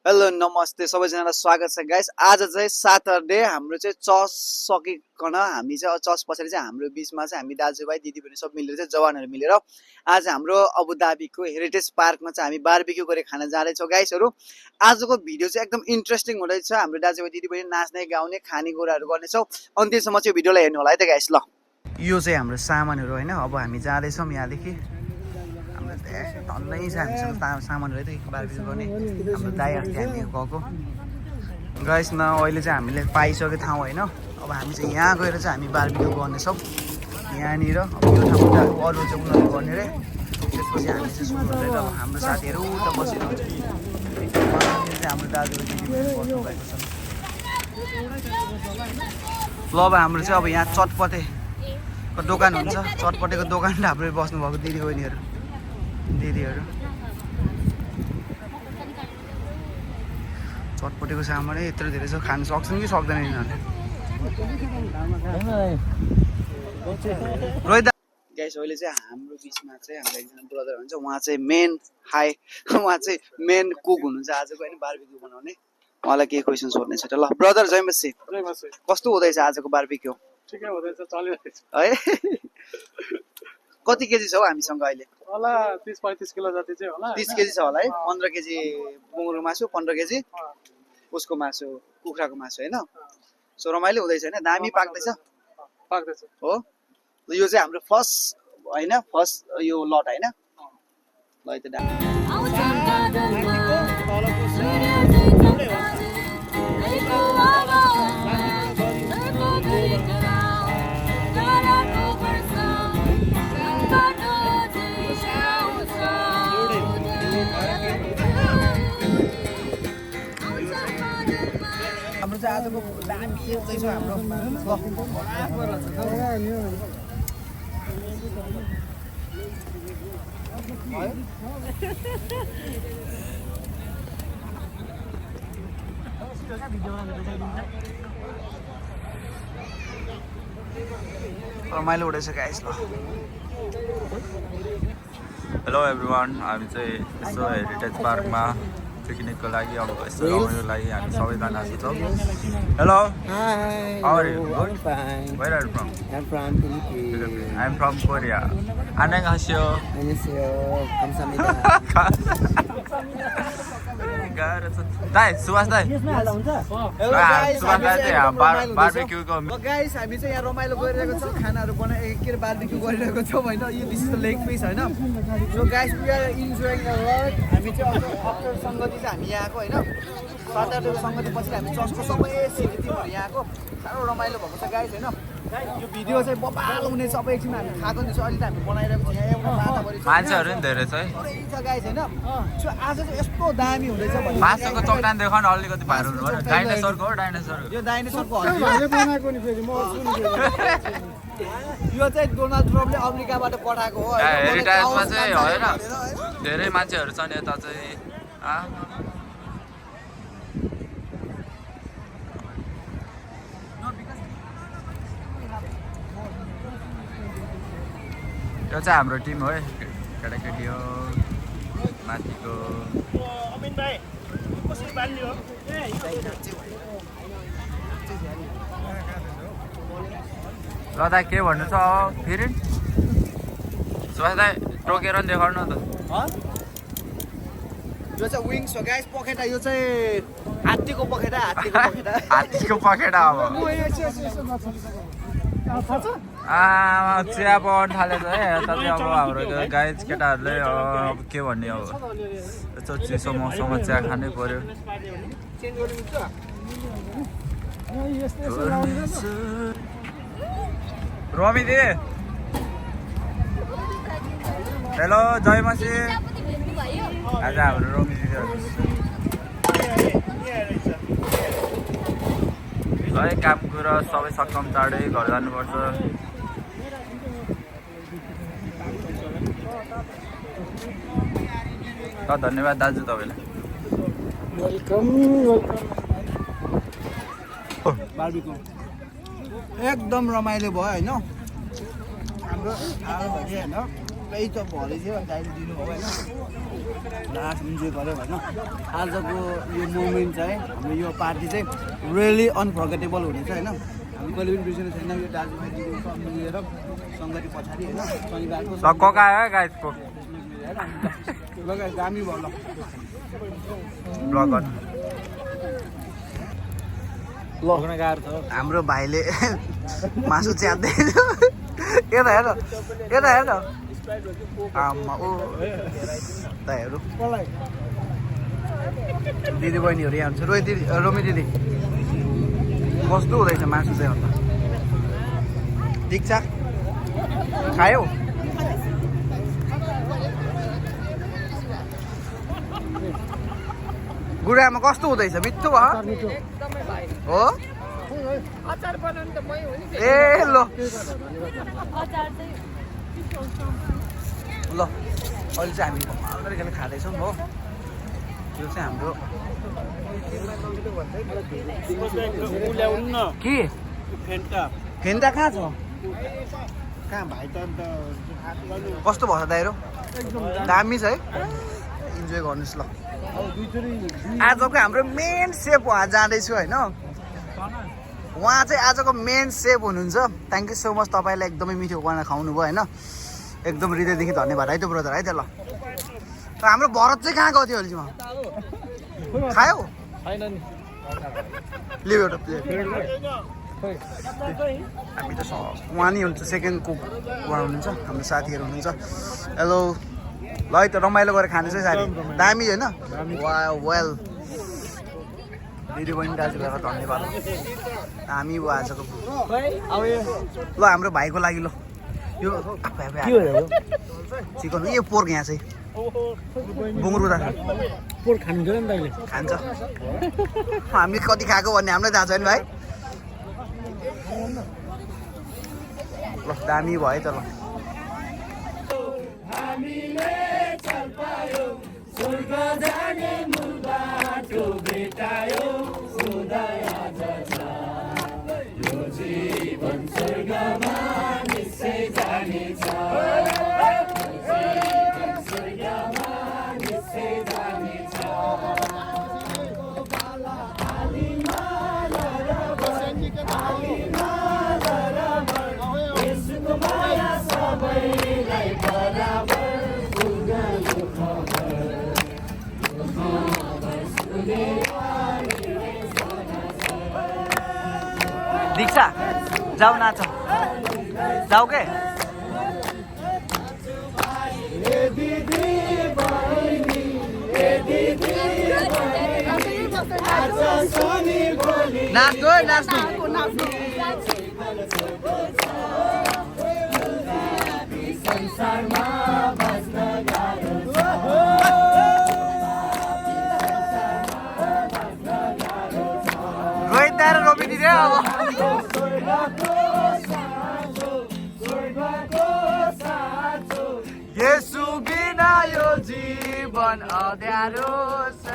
Hello नमस्ते सबैजनालाई स्वागत छ गाइस। आज चाहिँ सटरडे हाम्रो चाहिँ चर्च सकिकन हामी चाहिँ चर्च पछाडि चाहिँ हाम्रो बिचमा चाहिँ हामी दाजुभाइ दिदीबहिनी सब मिलेर चाहिँ जवानहरू मिलेर आज हाम्रो अबुधाबीको हेरिटेज पार्कमा चाहिँ हामी बारबिक्यू गरेर खान जाँदैछौँ गाइसहरू। आजको भिडियो चाहिँ एकदम इन्ट्रेस्टिङ हुँदैछ। हाम्रो दाजुभाइ दिदीबहिनी नाच्ने गाउने खानेकुराहरू गर्नेछौँ। अन्त्यसम्म चाहिँ भिडियोलाई हेर्नु होला है त गाइस। ल यो चाहिँ हाम्रो सामानहरू होइन। अब हामी जाँदैछौँ यहाँदेखि। टन्नै छ हामीसँग सामानहरू चाहिँ बारबिक्यू गर्ने। हाम्रो दाइ अस्ति हामी गएको गाइस न अहिले चाहिँ हामीले पाइसक्यो ठाउँ होइन। अब हामी चाहिँ यहाँ गएर चाहिँ हामी बारबिक्यू गर्नेछौँ यहाँनिर। अब यो ठाउँमा चाहिँ अरू चाहिँ उनीहरूले गर्ने रे। त्यसपछि हामी चाहिँ सुरु हुँदैन। हाम्रो साथीहरू उता बसिरहन्छ। चाहिँ हाम्रो दाजुभाइ दिदीबहिनी बस्नुभएको छ। ल अब हाम्रो चाहिँ अब यहाँ चटपटेको दोकान हुन्छ। चटपटेको दोकान हाम्रो बस्नुभएको दिदीबहिनीहरू दिदीहरू चटपटेको सामान यत्रो धेरै छ। खानु सक्छन् कि सक्दैन यिनीहरूले। रोहित गाइस अहिले चाहिँ हाम्रो बिचमा चाहिँ हाम्रो एकजना ब्रदर हुन्छ। उहाँ चाहिँ उहाँ चाहिँ मेन कुक हुनुहुन्छ आजको होइन बारबिक्यू बनाउने। उहाँलाई केही क्वेसन सोध्ने छ। ल ब्रदर जय मसी। कस्तो हुँदैछ आजको बारबिक्यू? ठिकै हुँदैछ, चलिरहेछ है। कति केजी छ हौ हामीसँग अहिले? होला 30-35 किलो जति चाहिँ होला। 30 केजी छ होला है। 15 केजी बुङ्गुरको मासु, 15 केजी उसको मासु, कुखुराको मासु होइन। सो रमाइलो हुँदैछ होइन। दामी पाक्दैछ हो। यो चाहिँ हाम्रो फर्स्ट होइन, फर्स्ट यो लट होइन। ल त हाम्रो चाहिँ आजको दामी यस्तै छ हाम्रो। रमाइलो हुँदैछ गाइस। ल हेलो एभ्रिवान, हामी चाहिँ यसो हेरिटेज पार्कमा पिकनिकको लागि अब यसो रमाइलो लागि हामी सबैजना छौँ। Hello, how are you? Good, fine. Where are you from? I'm from Philippines. I am from Korea. 안녕하세요. 안녕하세요. 감사합니다. दाइ सुभाष दाइ, सुभाष दाइ चाहिँ बारबिक्यूको गाइस हामी चाहिँ यहाँ रमाइलो गरिरहेको छौँ। खानाहरू के अरे बारबिक्यू गरिरहेको छौँ होइन। यो this is the leg piece होइन। So guys we are enjoying the lot. हामी चाहिँ आफ्टर सङ्गति चाहिँ हामी यहाँ आएको होइन। सटरडे सङ्गति पछि हामी चर्चको सबै सिटी टिमहरू यहाँ आएको। साह्रो रमाइलो भएको छ गाइस होइन। यो भिडियो चाहिँ बबाल हुने सबै एकछिन हामी खाएको नि अहिले त हामी बनाइरहेको छौँ। यहाँ एउटा वातावरण मान्छेहरू नि धेरै छ है। छ गाइस होइन। सो आज चाहिँ यस्तो दामी हुँदैछ भने मासुको चट्टान देखाउन अलिकति भाइरल भयो। डाइनोसरको हो, डाइनोसरको। यो डाइनोसरको बनाएको नि फेरि म यो चाहिँ डोनाल्ड ट्रम्पले अमेरिकाबाट पठाएको हो। हेरिटेजमा चाहिँ होइन धेरै मान्छेहरू छन् यता चाहिँ। यो चाहिँ हाम्रो टिम हो है, केटाकेटी हो माथिको। ल दाइ के भन्नु छ फेरि? सुभाष दाइ टोकेर नि देखाउनु न त। यो चाहिँ विङ्स हो गाइस, पखेटा। यो चाहिँ हात्तीको पखेटा, हात्तीको पखेटा। अब चिया पाउन थालेछ है यता चाहिँ। अब हाम्रो गाइज केटाहरूले अब के भन्ने, अब यस्तो चिसो मौसममा चिया खानै पर्यो। रमी दि, हेलो जय मसी। आज हाम्रो रमी दिदीहरू है काम कुरा सबै सक्षम चाँडै घर जानुपर्छ। धन्यवाद दाजु तपाईँलाई। वेलकम। बारबिक्यू एकदम रमाइलो भयो होइन। हाम्रो होइन त्यही त भरे थियो दाइले दिनुभयो होइन। लास्ट इन्जोय गऱ्यौँ होइन आजको यो मोमेन्ट चाहिँ हाम्रो यो पार्टी चाहिँ रियली अनफर्गेटेबल हुनेछ होइन हामी कहिले पनि बिर्सिनु छैन यो दाजुभाइ दिदीहरू सब मिलेर सङ्गति पछाडि होइन शनिबारको ल कोका आयो गाइसको लगाएर दामी भयो ल ब्लग गर्नु हाम्रो भाइले मासु च्यात्दै यता हेर यता हेर आमा ओ त हेरौँ दिदी बहिनीहरू यहाँ हुन्छ रोमी दिदी कस्तो हुँदैछ मासु चाहिँ अन्त दीक्षा खायौ गुरामा कस्तो हुँदैछ मिठो भयो हो अचार बनाउनु त मै हो नि ए ल अचार चाहिँ ल अहिले चाहिँ हामी तरिकाले खाँदैछौँ हो यो चाहिँ हाम्रो के फेन्टा कहाँ छ कहाँ भाइ त अन्त कस्तो भयो दाइरो दामी छ है इन्जोय गर्नुहोस् ल आजको हाम्रो मेन सेफ उहाँ जाँदैछु होइन उहाँ चाहिँ आजको मेन सेफ हुनुहुन्छ थ्याङ्क यू सो मच तपाईँलाई एकदमै मिठो खाना खुवाउनु भयो होइन एकदम हृदयदेखि धन्यवाद है त ब्रदर है त ल हाम्रो भरत चाहिँ कहाँ गएको थियो अहिलेसम्म खायौ लिउ एउटा प्लेट हामी त उहाँ नि हुन्छ सेकेन्ड कुक उहाँ हुनुहुन्छ हाम्रो साथीहरू हुनुहुन्छ हेलो ल है त रमाइलो गरेर खानुहोस् है साथी दामी होइन वा वेल दिदी बहिनी दाजुभाइलाई धन्यवाद हामी भयो आजको ल हाम्रो भाइको लागि ल यो चिकन यो पोर्क यहाँ चाहिँ बुङ्गुरु त पोर खानुहुन्छ नि त अहिले खान्छ हामीले कति खाएको भन्ने हामीलाई थाहा छैन भाइ ल दामी भयो त ल दीक्षा जाऊ नाच जाऊ के नाच्नु है नाच्नु रोहित र रोमिनी रे अब यसु बिना यो जीवन अँध्यारो छ